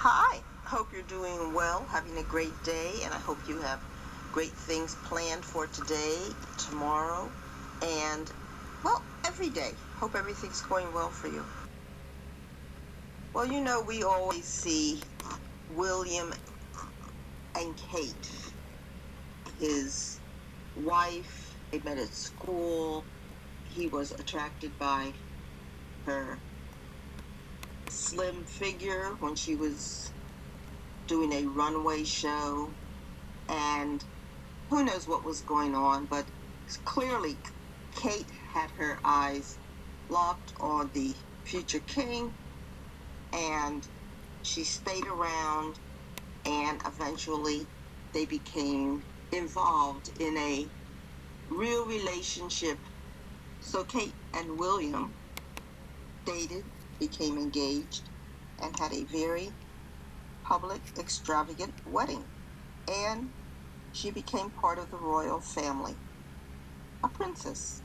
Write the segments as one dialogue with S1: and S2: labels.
S1: Hi, hope you're doing well, having a great day, and I hope you have great things planned for today, tomorrow, and, well, every day. Hope everything's going well for you. Well, we always see William and Kate, his wife. They met at school. He was attracted by her slim figure when she was doing a runway show, and who knows what was going on, but clearly Kate had her eyes locked on the future king, and she stayed around, and eventually they became involved in a real relationship. So Kate and William dated, became engaged, and had a very public, extravagant wedding. And she became part of the royal family, a princess.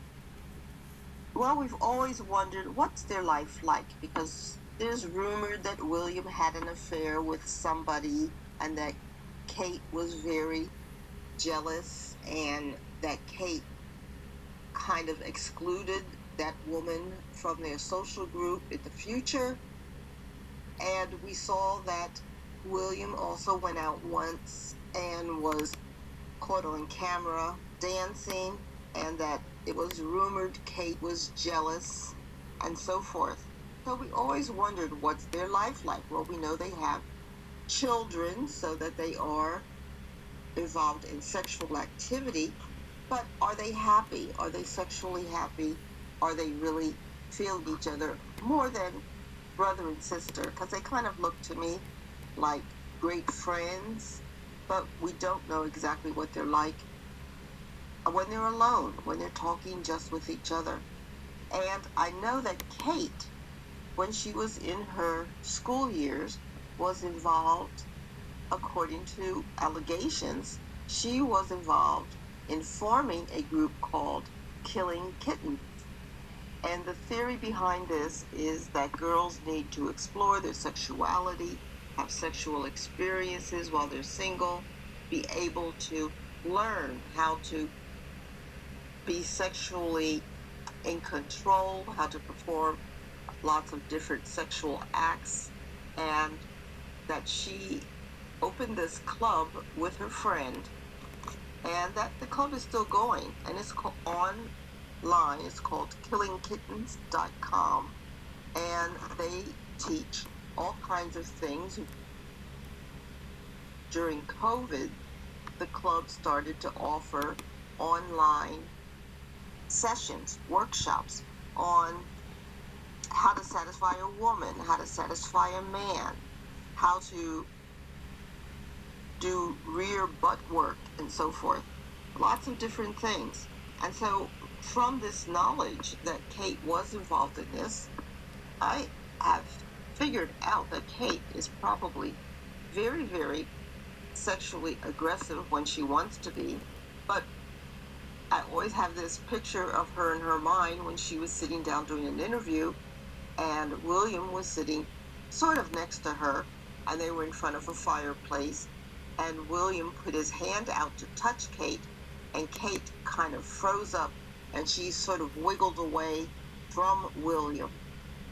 S1: Well, we've always wondered what's their life like, because there's rumored that William had an affair with somebody and that Kate was very jealous and that Kate kind of excluded that woman from their social group in the future. And we saw that William also went out once and was caught on camera dancing, and that it was rumored Kate was jealous, and so forth. So we always wondered what's their life like. Well, we know they have children, so that they are involved in sexual activity, but are they happy? Are they sexually happy? Are they really feeling each other more than brother and sister? Because they kind of look to me like great friends, but we don't know exactly what they're like when they're alone, when they're talking just with each other. And I know that Kate, when she was in her school years, was involved, according to allegations, she was involved in forming a group called Killing Kittens. And the theory behind this is that girls need to explore their sexuality, have sexual experiences while they're single, be able to learn how to be sexually in control, how to perform lots of different sexual acts, and that she opened this club with her friend, and that the club is still going, and it's online. It's called killingkittens.com, and they teach all kinds of things. During COVID, the club started to offer online sessions, workshops on how to satisfy a woman, how to satisfy a man, how to do rear butt work, and so forth. Lots of different things. And so from this knowledge that Kate was involved in this, I have figured out that Kate is probably very, very sexually aggressive when she wants to be, but I always have this picture of her in her mind when she was sitting down doing an interview, and William was sitting sort of next to her, and they were in front of a fireplace, and William put his hand out to touch Kate, and Kate kind of froze up, and she sort of wiggled away from William.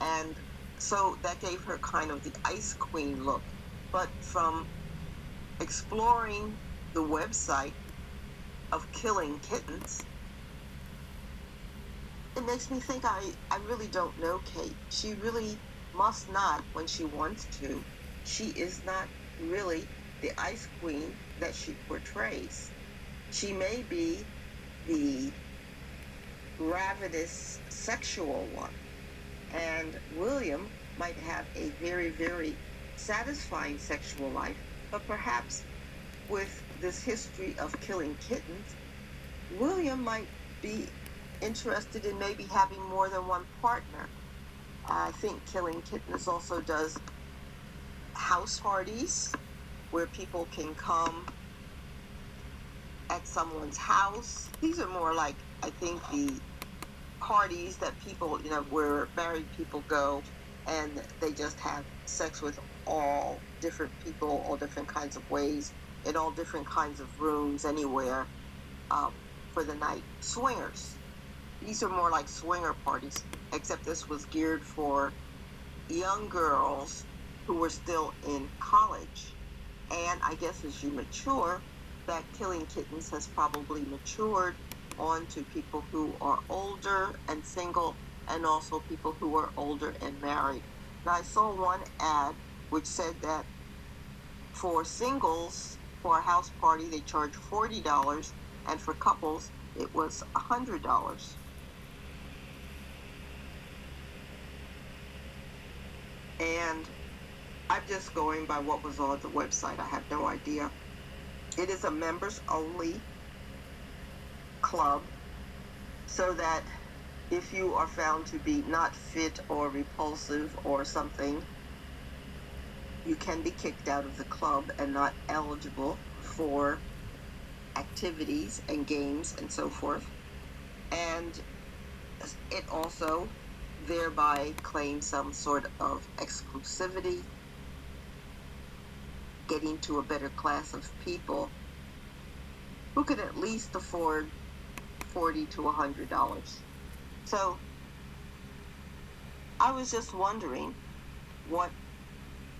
S1: And so that gave her kind of the ice queen look. But from exploring the website of Killing Kittens, it makes me think I really don't know Kate. She really must not when she wants to. She is not really the ice queen that she portrays. She may be the ravenous sexual one, and William might have a very, very satisfying sexual life, but perhaps with this history of killing kittens, William might be interested in maybe having more than one partner. I think Killing Kittens also does house parties where people can come at someone's house. These are more like, I think, the parties that people, where married people go and they just have sex with all different people, all different kinds of ways, in all different kinds of rooms, anywhere, um, for the night. Swingers. These are more like swinger parties, except this was geared for young girls who were still in college. And I guess as you mature, that killing kittens has probably matured on to people who are older and single, and also people who are older and married. Now, I saw one ad which said that for singles, for a house party, they charge $40, and for couples, it was $100. And I'm just going by what was on the website. I have no idea. It is a members only club, so that if you are found to be not fit or repulsive or something, you can be kicked out of the club and not eligible for activities and games and so forth. And it also thereby claims some sort of exclusivity, getting to a better class of people who could at least afford $40 to $100. So I was just wondering what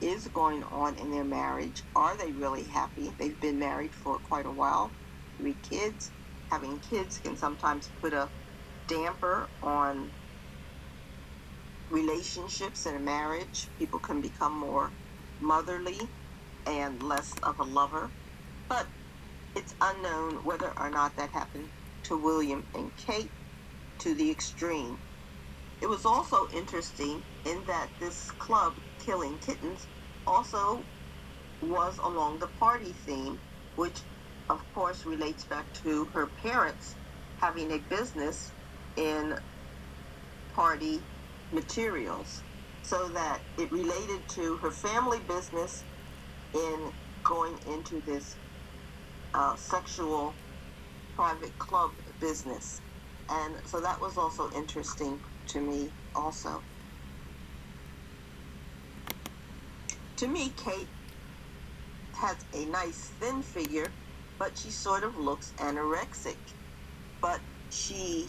S1: is going on in their marriage. Are they really happy? They've been married for quite a while, 3 kids. Having kids can sometimes put a damper on relationships in a marriage. People can become more motherly and less of a lover. But it's unknown whether or not that happened to William and Kate to the extreme. It was also interesting in that this club, Killing Kittens, also was along the party theme, which of course relates back to her parents having a business in party materials, so that it related to her family business in going into this sexual private club business. And so that was also interesting to me also. To me, Kate has a nice thin figure, but she sort of looks anorexic. But she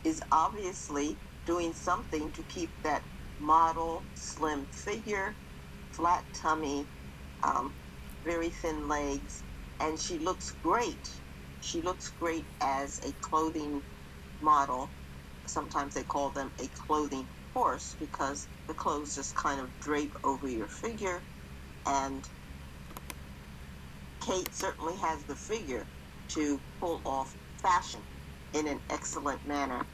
S1: is obviously doing something to keep that model, slim figure, flat tummy, very thin legs, and she looks great. She looks great as a clothing model. Sometimes they call them a clothing horse because the clothes just kind of drape over your figure, and Kate certainly has the figure to pull off fashion in an excellent manner.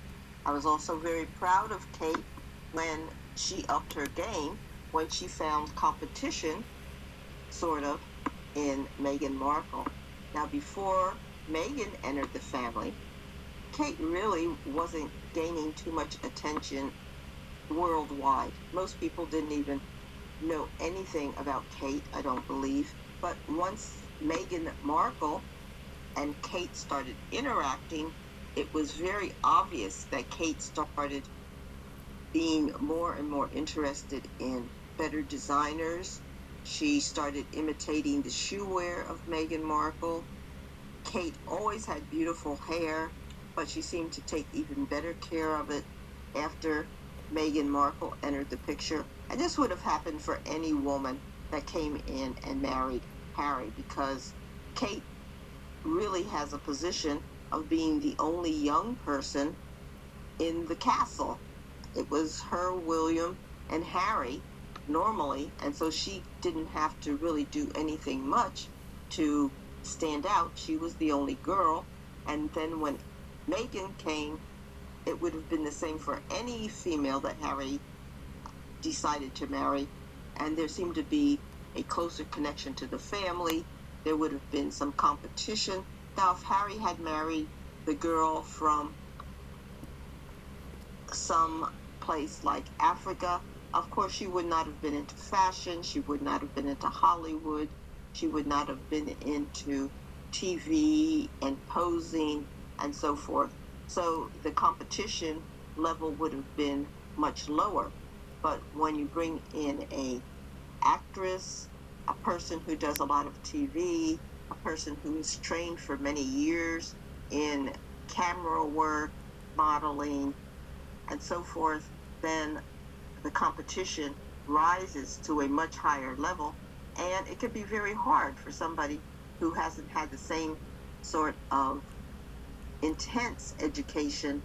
S1: I was also very proud of Kate when she upped her game, when she found competition, sort of, in Meghan Markle. Now, before Meghan entered the family, Kate really wasn't gaining too much attention worldwide. Most people didn't even know anything about Kate, I don't believe. But once Meghan Markle and Kate started interacting, it was very obvious that Kate started being more and more interested in better designers. She started imitating the shoe wear of Meghan Markle. Kate always had beautiful hair, but she seemed to take even better care of it after Meghan Markle entered the picture. And this would have happened for any woman that came in and married Harry, because Kate really has a position of being the only young person in the castle. It was her, William, and Harry normally, and so she didn't have to really do anything much to stand out. She was the only girl, and then when Meghan came, it would have been the same for any female that Harry decided to marry, and there seemed to be a closer connection to the family. There would have been some competition. Now, if Harry had married the girl from some place like Africa, of course she would not have been into fashion, she would not have been into Hollywood, she would not have been into TV and posing and so forth. So the competition level would have been much lower. But when you bring in a actress, a person who does a lot of TV, a person who is trained for many years in camera work, modeling, and so forth, then the competition rises to a much higher level. And it could be very hard for somebody who hasn't had the same sort of intense education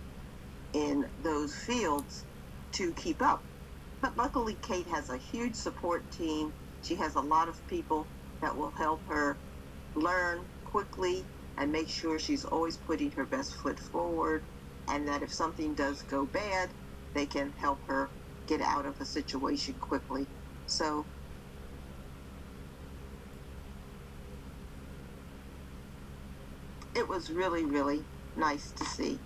S1: in those fields to keep up. But luckily, Kate has a huge support team. She has a lot of people that will help her learn quickly and make sure she's always putting her best foot forward, and that if something does go bad, they can help her get out of a situation quickly. So it was really, really nice to see.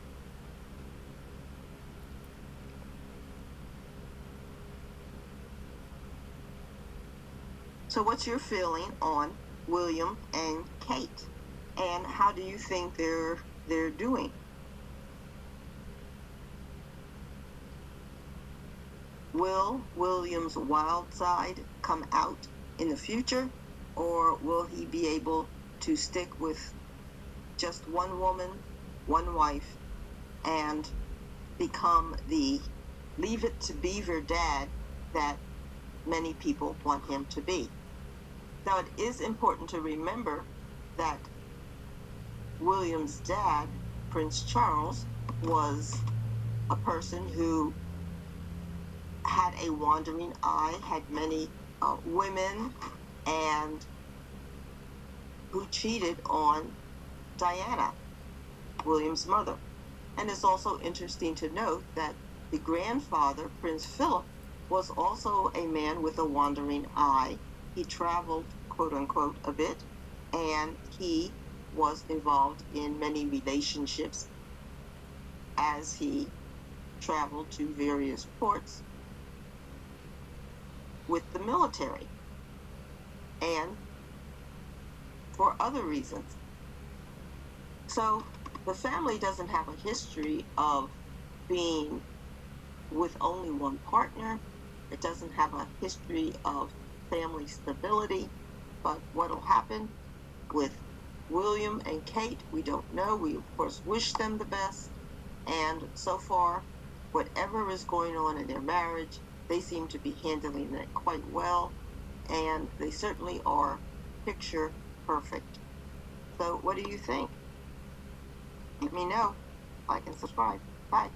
S1: So what's your feeling on William and Kate? And how do you think they're doing? Will William's wild side come out in the future, or will he be able to stick with just one woman, one wife, and become the leave it to beaver dad that many people want him to be? Now, it is important to remember that William's dad, Prince Charles, was a person who had a wandering eye, had many women, and who cheated on Diana, William's mother. And it's also interesting to note that the grandfather, Prince Philip, was also a man with a wandering eye. He traveled, quote unquote, a bit, and he was involved in many relationships as he traveled to various ports with the military and for other reasons. So the family doesn't have a history of being with only one partner. It doesn't have a history of family stability. But what will happen with William and Kate, we don't know. We, of course, wish them the best. And so far, whatever is going on in their marriage, they seem to be handling it quite well. And they certainly are picture perfect. So what do you think? Let me know. Like and subscribe. Bye.